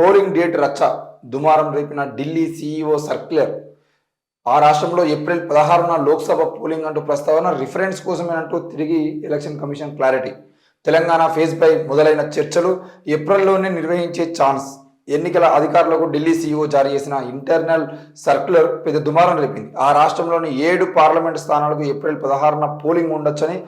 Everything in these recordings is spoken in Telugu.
పోలింగ్ డేట్ రచ్చ దుమారం రేపిన ఢిల్లీ సీఈఓ సర్క్యులర్. ఆ రాష్ట్రంలో ఏప్రిల్ 16న లోక్సభ పోలింగ్ అంటూ ప్రస్తావన, రిఫరెన్స్ కోసమేనంటూ తిరిగి ఎలక్షన్ కమిషన్ క్లారిటీ. తెలంగాణ ఫేజ్పై మొదలైన చర్చలు, ఏప్రిల్లోనే నిర్వహించే ఛాన్స్. ఎన్నికల అధికారులకు ఢిల్లీ సీఈఓ జారీ చేసిన ఇంటర్నల్ సర్క్యులర్ పెద్ద దుమారం రేపింది. ఆ రాష్ట్రంలోని 7 పార్లమెంట్ స్థానాలకు ఏప్రిల్ 16న పోలింగ్ ఉండొచ్చని,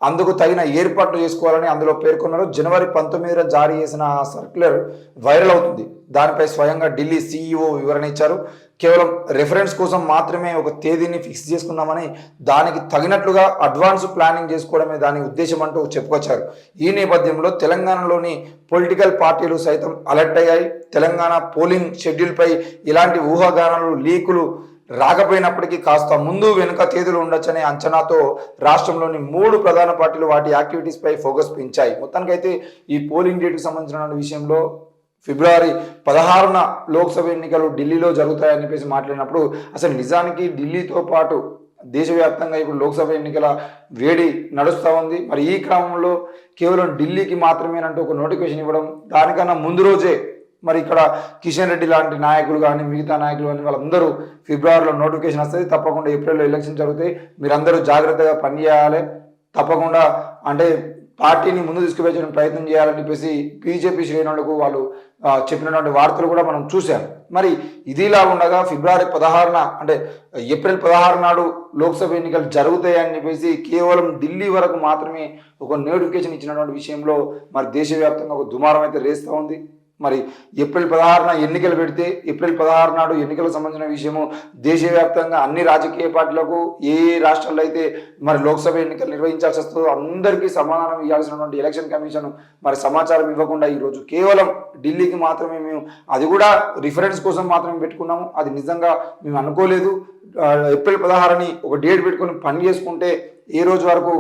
అందుకు తగిన ఏర్పాట్లు చేసుకోవాలని అందులో పేర్కొన్నారు. జనవరి 19న జారీ చేసిన సర్క్యులర్ వైరల్ అవుతుంది. దానిపై స్వయంగా ఢిల్లీ సీఈఓ వివరణ ఇచ్చారు. కేవలం రెఫరెన్స్ కోసం మాత్రమే ఒక తేదీని ఫిక్స్ చేసుకున్నామని, దానికి తగినట్లుగా అడ్వాన్స్ ప్లానింగ్ చేసుకోవడమే దాని ఉద్దేశం అంటూ చెప్పుకొచ్చారు. ఈ నేపథ్యంలో తెలంగాణలోని పొలిటికల్ పార్టీలు సైతం అలర్ట్ అయ్యాయి. తెలంగాణ పోలింగ్ షెడ్యూల్పై ఇలాంటి ఊహాగానాలు, లీకులు రాకపోయినప్పటికీ కాస్త ముందు వెనుక తేదీలు ఉండొచ్చనే అంచనాతో రాష్ట్రంలోని 3 ప్రధాన పార్టీలు వాటి యాక్టివిటీస్పై ఫోకస్ పెంచాయి. మొత్తానికైతే ఈ పోలింగ్ డేట్కి సంబంధించిన విషయంలో ఫిబ్రవరి 16న లోక్సభ ఎన్నికలు ఢిల్లీలో జరుగుతాయని చెప్పేసి మాట్లాడినప్పుడు, అసలు నిజానికి ఢిల్లీతో పాటు దేశవ్యాప్తంగా ఇప్పుడు లోక్సభ ఎన్నికల వేడి నడుస్తూ ఉంది. మరి ఈ క్రమంలో కేవలం ఢిల్లీకి మాత్రమేనంటూ ఒక నోటిఫికేషన్ ఇవ్వడం, దానికన్నా ముందు రోజే మరి ఇక్కడ కిషన్ రెడ్డి లాంటి నాయకులు కానీ, మిగతా నాయకులు కానీ వాళ్ళందరూ ఫిబ్రవరిలో నోటిఫికేషన్ వస్తుంది, తప్పకుండా ఏప్రిల్లో ఎలక్షన్ జరుగుతాయి, మీరందరూ జాగ్రత్తగా పనిచేయాలి, తప్పకుండా అంటే పార్టీని ముందు తీసుకువెచ్చడానికి ప్రయత్నం చేయాలని చెప్పేసి బీజేపీ శ్రేణులకు వాళ్ళు చెప్పినటువంటి వార్తలు కూడా మనం చూసాం. మరి ఇదిలా ఉండగా ఫిబ్రవరి 16న అంటే ఏప్రిల్ 16 నాడు లోక్సభ ఎన్నికలు జరుగుతాయని చెప్పేసి కేవలం ఢిల్లీ వరకు మాత్రమే ఒక నోటిఫికేషన్ ఇచ్చినటువంటి విషయంలో మరి దేశవ్యాప్తంగా ఒక దుమారం అయితే రేస్తూ ఉంది. మరి ఏప్రిల్ 16న ఎన్నికలు పెడితే ఏప్రిల్ 16 నాడు ఎన్నికలకు సంబంధించిన విషయము దేశవ్యాప్తంగా అన్ని రాజకీయ పార్టీలకు ఏ రాష్ట్రాల్లో అయితే మరి లోక్సభ ఎన్నికలు నిర్వహించాల్సి వస్తుందో అందరికీ సమాధానం ఇవ్వాల్సినటువంటి ఎలక్షన్ కమిషన్ మరి సమాచారం ఇవ్వకుండా ఈరోజు కేవలం ఢిల్లీకి మాత్రమే మేము అది కూడా రిఫరెన్స్ కోసం మాత్రమే పెట్టుకున్నాము. అది నిజంగా మేము అనుకోలేదు. ఏప్రిల్ 16ని ఒక డేట్ పెట్టుకొని పని చేసుకుంటే ఏ రోజు వరకు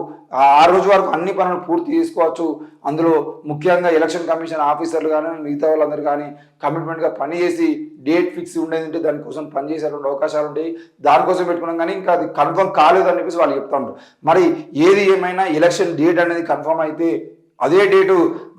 ఆ రోజు వరకు అన్ని పనులు పూర్తి చేసుకోవచ్చు. అందులో ముఖ్యంగా ఎలక్షన్ కమిషన్ ఆఫీసర్లు కానీ మిగతా వాళ్ళందరూ కానీ కమిట్మెంట్గా పనిచేసి డేట్ ఫిక్స్ ఉండేది దానికోసం పనిచేసేటువంటి అవకాశాలు ఉంటాయి. దానికోసం పెట్టుకున్నాం కానీ ఇంకా అది కన్ఫర్మ్ కాలేదని చెప్పేసి వాళ్ళు చెప్తా ఉంటారు. మరి ఏది ఏమైనా ఎలక్షన్ డేట్ అనేది కన్ఫర్మ్ అయితే అదే డేటు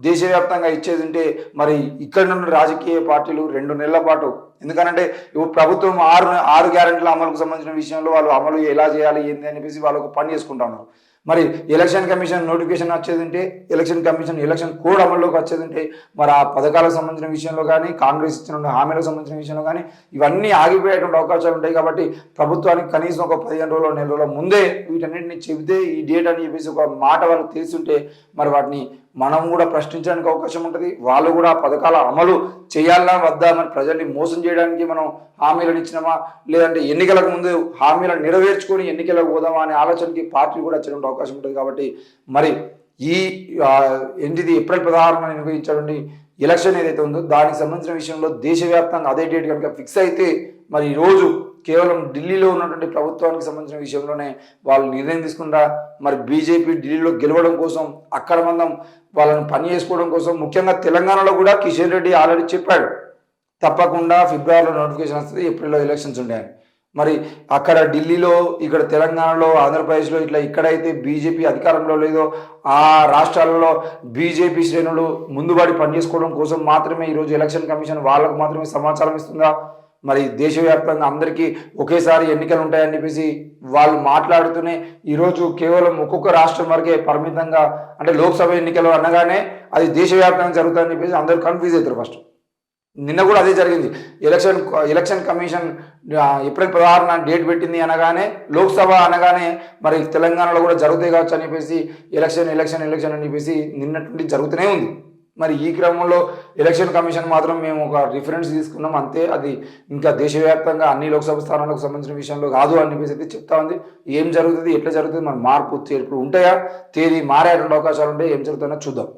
దేశవ్యాప్తంగా ఇచ్చేది ఉంటే మరి ఇక్కడ నుండి రాజకీయ పార్టీలు 2 నెలల పాటు, ఎందుకనంటే ఇప్పుడు ప్రభుత్వం 6 గ్యారెంటీల అమలుకు సంబంధించిన విషయంలో వాళ్ళు అమలు ఎలా చేయాలి ఏంటి అని చెప్పేసి వాళ్ళు ఒక పని చేసుకుంటా ఉన్నారు. మరి ఎలక్షన్ కమిషన్ నోటిఫికేషన్ వచ్చేది ఉంటే, ఎలక్షన్ కమిషన్ ఎలక్షన్ కోడ్ అమల్లోకి వచ్చేది ఉంటే మరి ఆ పథకాలకు సంబంధించిన విషయంలో కానీ, కాంగ్రెస్ ఇచ్చిన హామీలకు సంబంధించిన విషయంలో కానీ ఇవన్నీ ఆగిపోయేటువంటి అవకాశాలు ఉంటాయి. కాబట్టి ప్రభుత్వానికి కనీసం ఒక 15 రోజుల నెల రోజుల ముందే వీటన్నింటినీ చెబితే ఈ డేట్ అని చెప్పేసి ఒక మాట వాళ్ళకి తెలుసుంటే మరి వాటిని మనం కూడా ప్రశ్నించడానికి అవకాశం ఉంటుంది. వాళ్ళు కూడా పథకాల అమలు చేయాలా వద్దా, మరి ప్రజల్ని మోసం చేయడానికి మనం హామీలను ఇచ్చినామా, లేదంటే ఎన్నికలకు ముందు హామీలను నెరవేర్చుకొని ఎన్నికలకు పోదామా అనే ఆలోచనకి పార్టీ కూడా వచ్చేటువంటి అవకాశం ఉంటుంది. కాబట్టి మరి ఈ ఏప్రిల్ 16న నిర్వహించేటువంటి ఎలక్షన్ ఏదైతే ఉందో దానికి సంబంధించిన విషయంలో దేశవ్యాప్తంగా అదే డేట్ కనుక ఫిక్స్ అయితే మరి ఈరోజు కేవలం ఢిల్లీలో ఉన్నటువంటి ప్రభుత్వానికి సంబంధించిన విషయంలోనే వాళ్ళు నిర్ణయం తీసుకుంటా మరి బీజేపీ ఢిల్లీలో గెలవడం కోసం, అక్కడ మనం వాళ్ళని పని చేసుకోవడం కోసం, ముఖ్యంగా తెలంగాణలో కూడా కిషన్ రెడ్డి ఆల్రెడీ చెప్పాడు తప్పకుండా ఫిబ్రవరిలో నోటిఫికేషన్ వస్తుంది, ఏప్రిల్లో ఎలక్షన్స్ ఉంటాయని. మరి అక్కడ ఢిల్లీలో, ఇక్కడ తెలంగాణలో, ఆంధ్రప్రదేశ్లో ఇట్లా ఎక్కడైతే బీజేపీ అధికారంలో లేదో ఆ రాష్ట్రాలలో బీజేపీ శ్రేణులు ముందుబడి పనిచేసుకోవడం కోసం మాత్రమే ఈరోజు ఎలక్షన్ కమిషన్ వాళ్ళకు మాత్రమే సమాచారం ఇస్తుందా, మరి దేశవ్యాప్తంగా అందరికీ ఒకేసారి ఎన్నికలు ఉంటాయని చెప్పేసి వాళ్ళు మాట్లాడుతూనే ఈరోజు కేవలం ఒక్కొక్క రాష్ట్రం వరకే పరిమితంగా, అంటే లోక్సభ ఎన్నికలు అనగానే అది దేశవ్యాప్తంగా జరుగుతుందని చెప్పేసి అందరూ కన్ఫ్యూజ్ అవుతారు. ఫస్ట్ నిన్న కూడా అదే జరిగింది. ఎలక్షన్ కమిషన్ ఏప్రిల్ 16న డేట్ పెట్టింది అనగానే, లోక్సభ అనగానే మరి తెలంగాణలో కూడా జరుగుతాయి కావచ్చు అని చెప్పేసి ఎలక్షన్ అని చెప్పేసి నిన్నటి నుండి జరుగుతూనే ఉంది. మరి ఈ క్రమంలో ఎలక్షన్ కమిషన్ మాత్రం మేము ఒక రిఫరెన్స్ తీసుకున్నాం అంతే, అది ఇంకా దేశవ్యాప్తంగా అన్ని లోక్సభ స్థానాలకు సంబంధించిన విషయంలో కాదు అని చెప్పేసి అయితే చెప్తా ఉంది. ఏం జరుగుతుంది, ఎట్లా జరుగుతుంది, మన మార్పు చేర్పులు ఉంటాయా, తేదీ మారేటువంటి అవకాశాలు ఉంటాయి, ఏం జరుగుతుందో చూద్దాం.